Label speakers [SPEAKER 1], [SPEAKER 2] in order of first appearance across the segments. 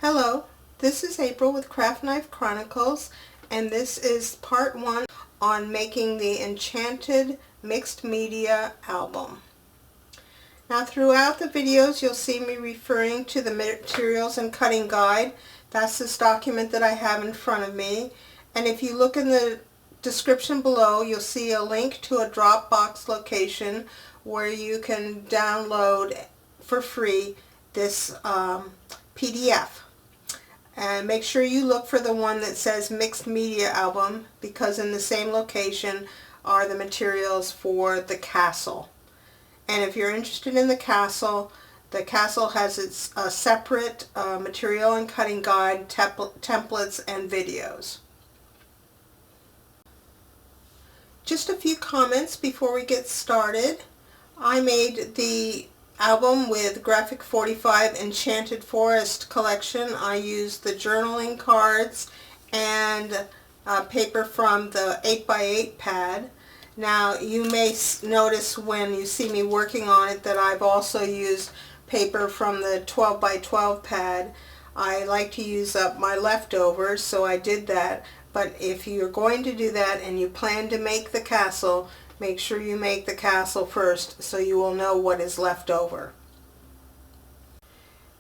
[SPEAKER 1] Hello, this is April with CraftKnifeChronicles, and this is part 1 on making the Enchanted Mixed Media Album. Now throughout the videos you'll see me referring to the materials and cutting guide. That's this document that I have in front of me, and if you look in the description below you'll see a link to a Dropbox location where you can download for free this PDF. And make sure you look for the one that says Mixed Media Album, because in the same location are the materials for the castle. And if you're interested in the castle has its separate material and cutting guide, templates, and videos. Just a few comments before we get started. I made the album with Graphic 45 Enchanted Forest collection. I used the journaling cards and paper from the 8x8 pad. Now you may notice when you see me working on it that I've also used paper from the 12x12 pad. I like to use up my leftovers, so I did that. But if you're going to do that and you plan to make the castle, make sure you make the castle first so you will know what is left over.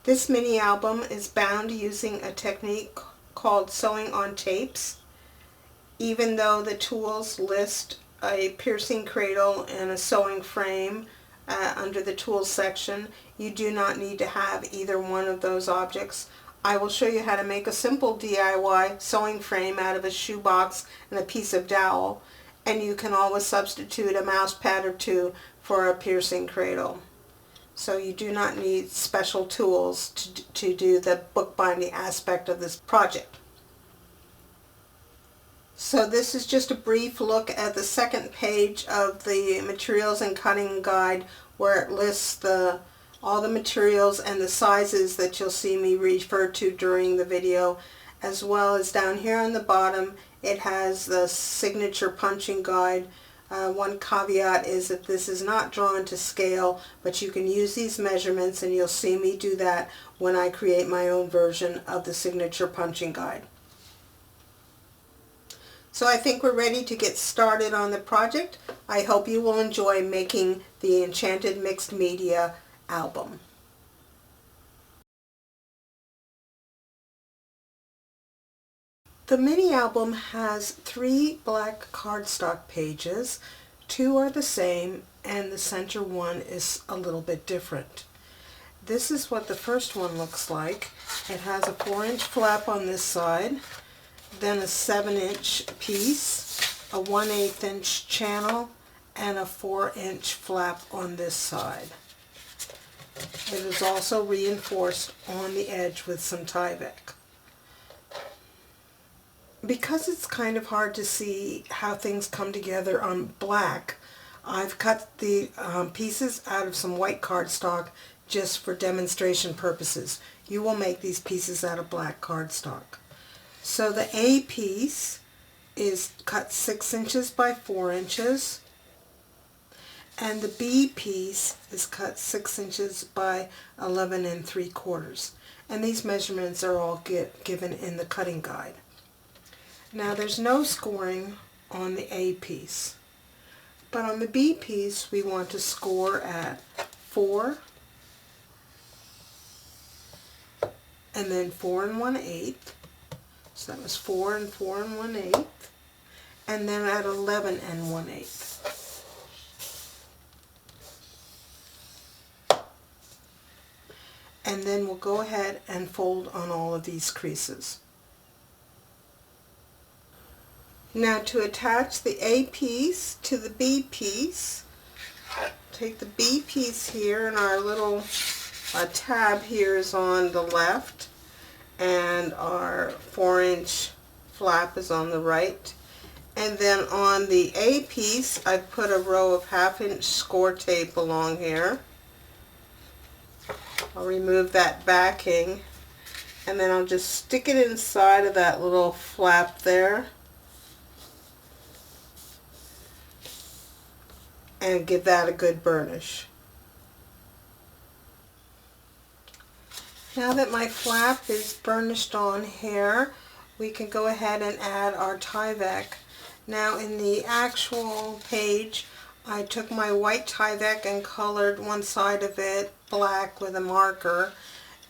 [SPEAKER 1] This mini album is bound using a technique called sewing on tapes. Even though the tools list a piercing cradle and a sewing frame under the tools section, you do not need to have either one of those objects. I will show you how to make a simple DIY sewing frame out of a shoebox and a piece of dowel. And you can always substitute a mouse pad or two for a piercing cradle. So you do not need special tools to do the bookbinding aspect of this project. So this is just a brief look at the second page of the materials and cutting guide, where it lists all the materials and the sizes that you'll see me refer to during the video, as well as down here on the bottom it has the signature punching guide. One caveat is that this is not drawn to scale, but you can use these measurements, and you'll see me do that when I create my own version of the signature punching guide. So I think we're ready to get started on the project. I hope you will enjoy making the Enchanted Mixed Media Album. The mini album has 3 black cardstock pages. 2 are the same, and the center one is a little bit different. This is what the first one looks like. It has a 4-inch flap on this side, then a 7-inch piece, a 1/8 inch channel, and a 4-inch flap on this side. It is also reinforced on the edge with some Tyvek. Because it's kind of hard to see how things come together on black, I've cut the pieces out of some white cardstock just for demonstration purposes. You will make these pieces out of black cardstock. So the A piece is cut 6 inches by 4 inches, and the B piece is cut 6 inches by 11 3/4. And these measurements are all given in the cutting guide. Now there's no scoring on the A piece, but on the B piece we want to score at 4 and then 4 1/8. So that was 4 and 4 1/8, and then at 11 1/8. And then we'll go ahead and fold on all of these creases. Now to attach the A piece to the B piece, take the B piece here, and our little tab here is on the left, and our 4-inch flap is on the right. And then on the A piece I've put a row of 1/2-inch score tape along here. I'll remove that backing, and then I'll just stick it inside of that little flap there and give that a good burnish. Now that my flap is burnished on here, we can go ahead and add our Tyvek. Now in the actual page, I took my white Tyvek and colored one side of it black with a marker,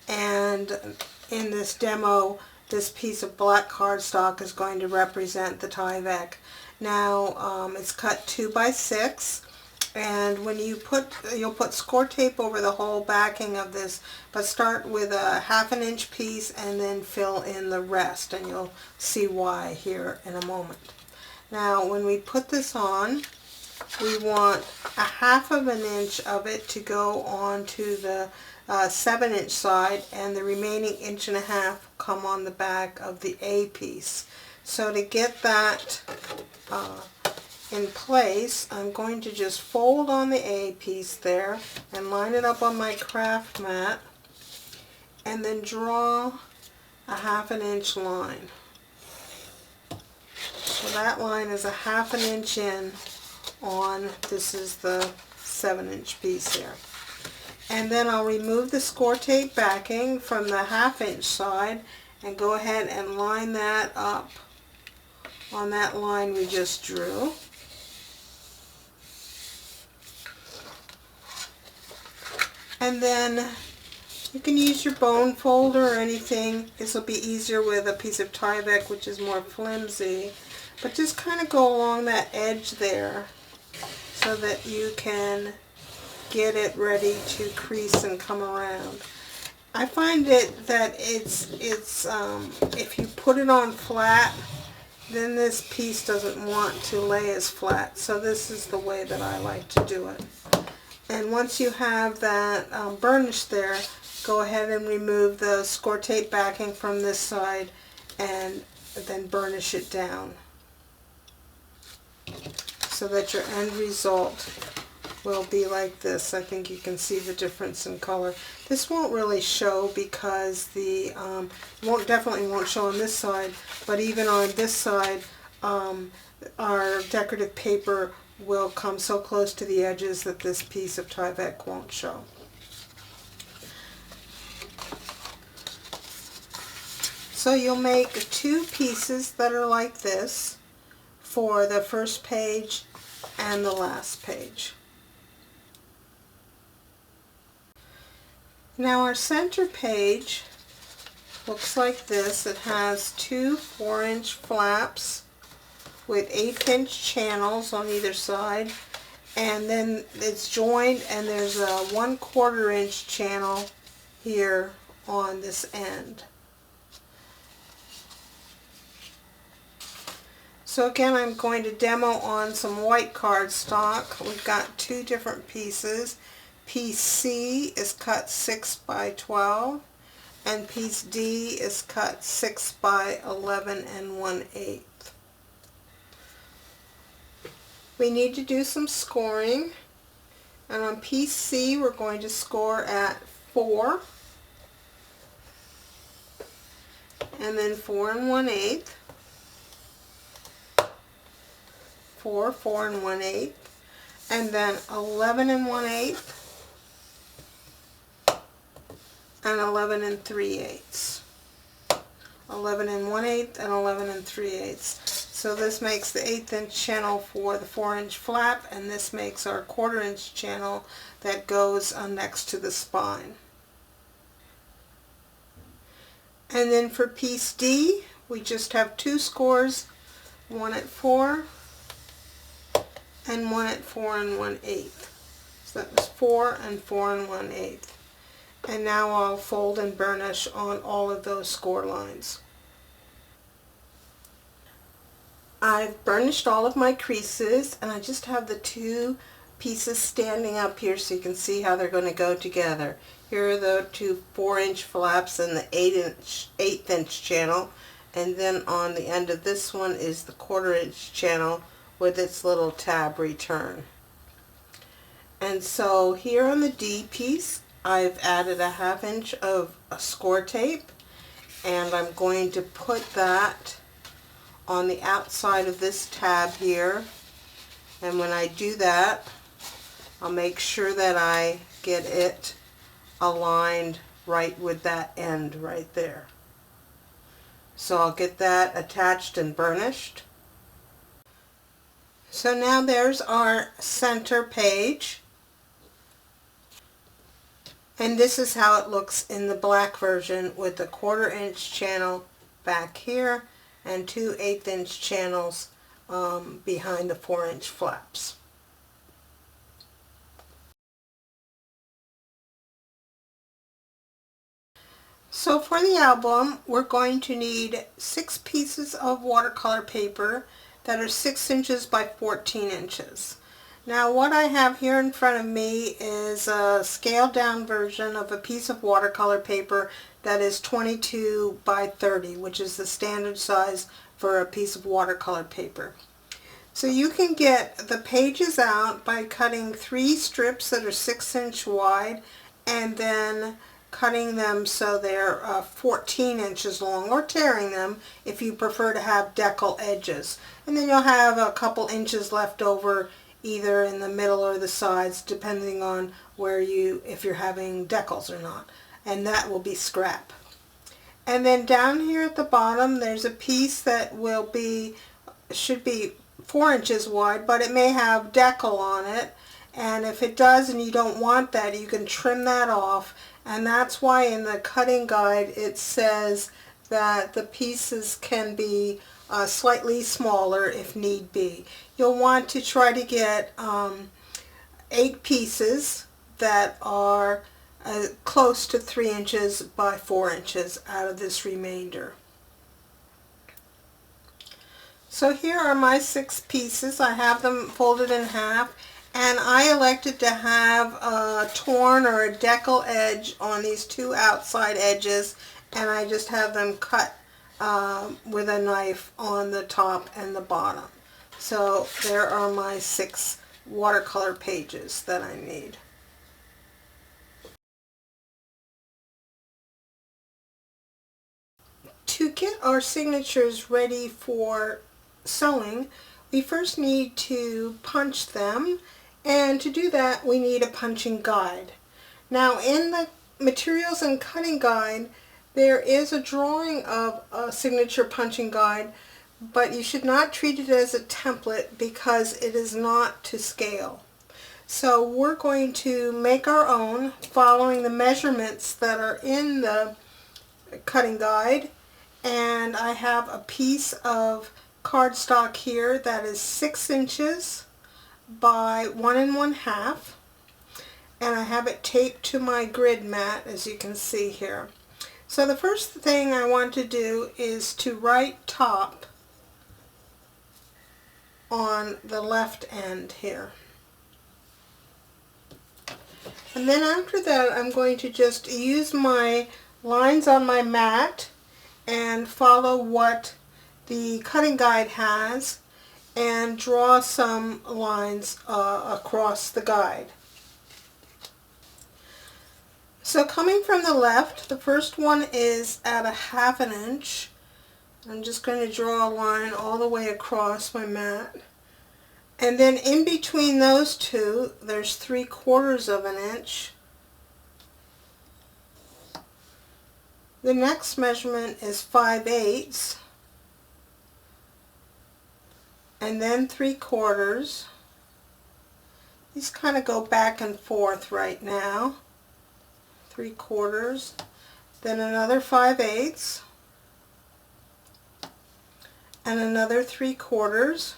[SPEAKER 1] and in this demo, this piece of black cardstock is going to represent the Tyvek. Now it's cut 2 by 6, and when you'll put score tape over the whole backing of this, but start with a 1/2 inch piece and then fill in the rest, and you'll see why here in a moment. Now when we put this on, we want a 1/2 inch of it to go onto the 7-inch side, and the remaining 1.5 inches come on the back of the A piece. So to get that in place, I'm going to just fold on the A piece there and line it up on my craft mat, and then draw a 1/2 inch line. So that line is a 1/2 inch in on, this is the 7-inch piece here. And then I'll remove the score tape backing from the 1/2 inch side and go ahead and line that up on that line we just drew. And then you can use your bone folder or anything. This will be easier with a piece of Tyvek, which is more flimsy. But just kind of go along that edge there so that you can get it ready to crease and come around. I find it that it's if you put it on flat, then this piece doesn't want to lay as flat. So this is the way that I like to do it. And once you have that burnish there, go ahead and remove the score tape backing from this side and then burnish it down so that your end result will be like this. I think you can see the difference in color. This won't really show because the definitely won't show on this side, but even on this side, our decorative paper will come so close to the edges that this piece of Tyvek won't show. So you'll make 2 pieces that are like this for the first page and the last page. Now our center page looks like this. It has 2 4-inch flaps with 1/8 inch channels on either side, and then it's joined, and there's a 1/4 inch channel here on this end. So again, I'm going to demo on some white cardstock. We've got 2 different pieces. Piece C is cut 6 by 12, and piece D is cut 6 by 11 1/8. We need to do some scoring, and on piece C we're going to score at 4, and then 4 1/8, 4, 4 1/8, and then 11 1/8, and 11 3/8. 11 1/8 and 11 3/8. So this makes the 1/8 inch channel for the 4-inch flap, and this makes our 1/4 inch channel that goes next to the spine. And then for piece D, we just have 2 scores, one at 4 and one at 4 1/8. So that was 4 and 4 1/8. And now I'll fold and burnish on all of those score lines. I've burnished all of my creases, and I just have the 2 pieces standing up here so you can see how they're going to go together. Here are the 2 4-inch flaps and the 1/8 inch channel, and then on the end of this one is the 1/4 inch channel with its little tab return. And so here on the D piece, I've added a 1/2 inch of score tape, and I'm going to put that on the outside of this tab here. And when I do that, I'll make sure that I get it aligned right with that end right there. So I'll get that attached and burnished. So now there's our center page. And this is how it looks in the black version with the 1/4 inch channel back here and 2 1/8 inch channels behind the 4 inch flaps. So for the album, we're going to need 6 pieces of watercolor paper that are 6 inches by 14 inches. Now what I have here in front of me is a scaled down version of a piece of watercolor paper that is 22 by 30, which is the standard size for a piece of watercolor paper. So you can get the pages out by cutting 3 strips that are 6 inch wide and then cutting them so they're 14 inches long, or tearing them if you prefer to have decal edges. And then you'll have a couple inches left over either in the middle or the sides, depending on where if you're having decals or not. And that will be scrap. And then down here at the bottom there's a piece that should be 4 inches wide, but it may have decal on it. And if it does and you don't want that, you can trim that off. And that's why in the cutting guide it says that the pieces can be slightly smaller if need be. You'll want to try to get 8 pieces that are close to 3 inches by 4 inches out of this remainder. So here are my 6 pieces. I have them folded in half. And I elected to have a torn or a decal edge on these 2 outside edges, and I just have them cut with a knife on the top and the bottom. So there are my 6 watercolor pages that I need. To get our signatures ready for sewing, we first need to punch them. And to do that, we need a punching guide. Now in the materials and cutting guide, there is a drawing of a signature punching guide, but you should not treat it as a template because it is not to scale. So we're going to make our own following the measurements that are in the cutting guide. And I have a piece of cardstock here that is 6 inches by 1 1/2, and I have it taped to my grid mat, as you can see here. So the first thing I want to do is to write top on the left end here. And then after that I'm going to just use my lines on my mat and follow what the cutting guide has and draw some lines across the guide. So coming from the left, the first one is at 1/2 inch. I'm just going to draw a line all the way across my mat. And then in between those two, there's 3/4 inch. The next measurement is 5/8. And then 3/4. These kind of go back and forth right now. 3/4. Then another 5/8. And another 3/4.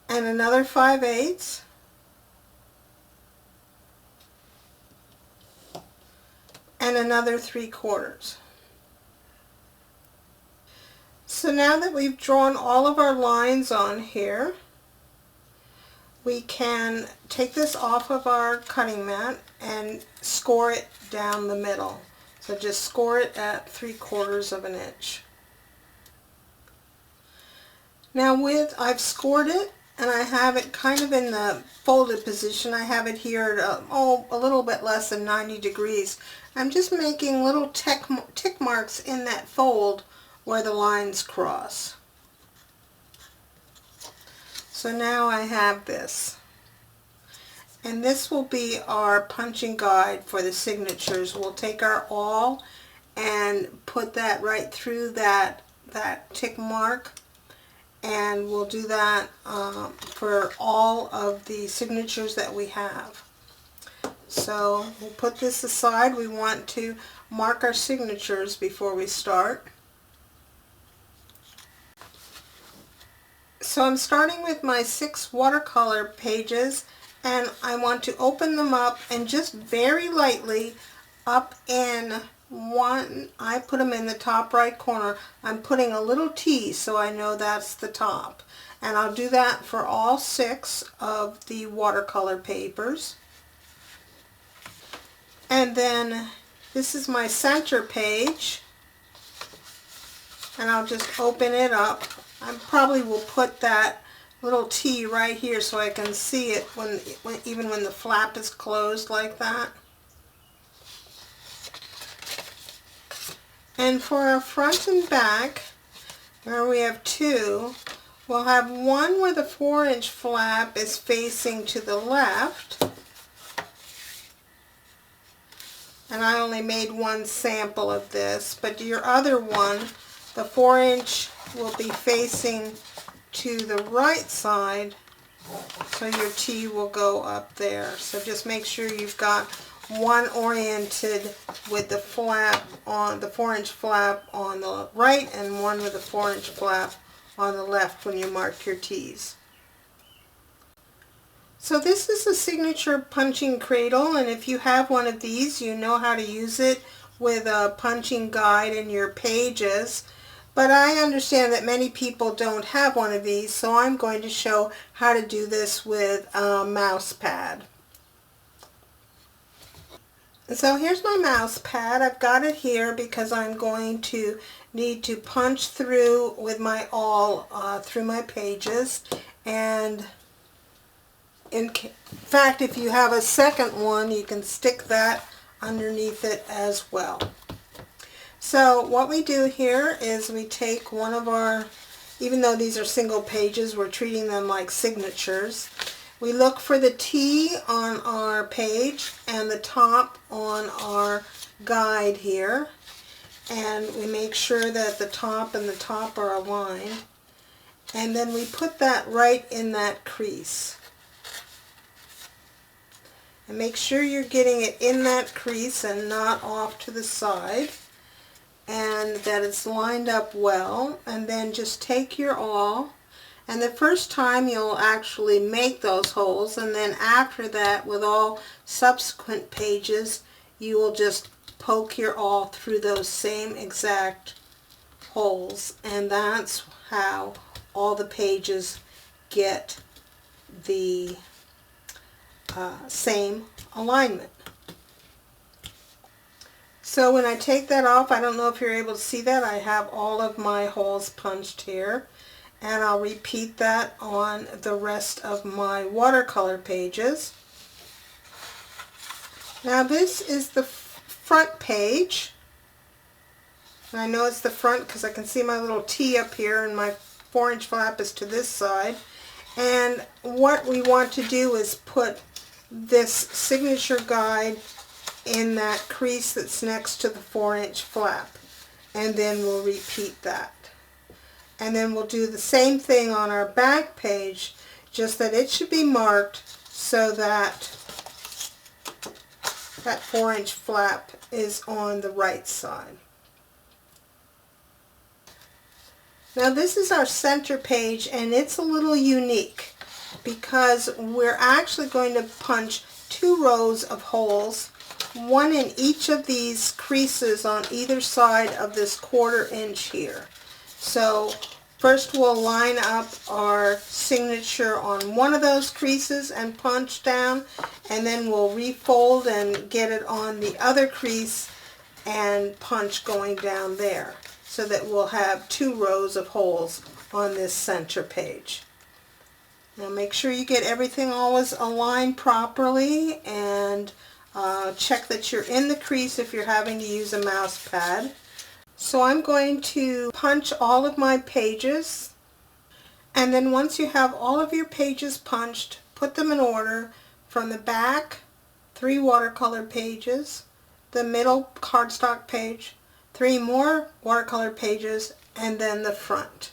[SPEAKER 1] And another 5/8. And another 3/4. So now that we've drawn all of our lines on here, we can take this off of our cutting mat and score it down the middle. So just score it at 3/4 inch. Now I've scored it and I have it kind of in the folded position. I have it here at a little bit less than 90 degrees. I'm just making little tick marks in that fold where the lines cross. So now I have this. And this will be our punching guide for the signatures. We'll take our awl and put that right through that tick mark, and we'll do that for all of the signatures that we have. So we'll put this aside. We want to mark our signatures before we start. So I'm starting with my 6 watercolor pages, and I want to open them up and just very lightly up in one. I put them in the top right corner. I'm putting a little T so I know that's the top. And I'll do that for all 6 of the watercolor papers. And then this is my center page, and I'll just open it up. I probably will put that little T right here so I can see it even when the flap is closed like that. And for our front and back, where we have 2, we'll have one where the 4-inch flap is facing to the left. And I only made one sample of this, but your other one, the 4-inch, will be facing to the right side, so your T will go up there. So just make sure you've got one oriented with the flap on the 4-inch flap on the right, and one with the 4-inch flap on the left when you mark your T's. So this is a signature punching cradle, and if you have one of these, you know how to use it with a punching guide in your pages. But I understand that many people don't have one of these, so I'm going to show how to do this with a mouse pad. And so here's my mouse pad. I've got it here because I'm going to need to punch through with my awl through my pages. And in fact, if you have a second one, you can stick that underneath it as well. So what we do here is we take one of our, even though these are single pages, we're treating them like signatures. We look for the T on our page and the top on our guide here, and we make sure that the top and the top are aligned, and then we put that right in that crease. And make sure you're getting it in that crease and not off to the side, and that it's lined up well. And then just take your awl, and the first time you'll actually make those holes, and then after that with all subsequent pages you will just poke your awl through those same exact holes, and that's how all the pages get the same alignment. So when I take that off, I don't know if you're able to see that, I have all of my holes punched here, and I'll repeat that on the rest of my watercolor pages. Now this is the front page, and I know it's the front because I can see my little T up here, and my 4-inch flap is to this side. And what we want to do is put this signature guide in that crease that's next to the 4-inch flap, and then we'll repeat that. And then we'll do the same thing on our back page, just that it should be marked so that that 4-inch flap is on the right side. Now this is our center page, and it's a little unique because we're actually going to punch 2 rows of holes, one in each of these creases on either side of this 1/4 inch here. So first we'll line up our signature on one of those creases and punch down, and then we'll refold and get it on the other crease and punch going down there, so that we'll have 2 rows of holes on this center page. Now make sure you get everything always aligned properly, and check that you're in the crease if you're having to use a mouse pad. So I'm going to punch all of my pages, and then once you have all of your pages punched, put them in order, From the back, 3 watercolor pages, the middle cardstock page, 3 more watercolor pages, and then the front.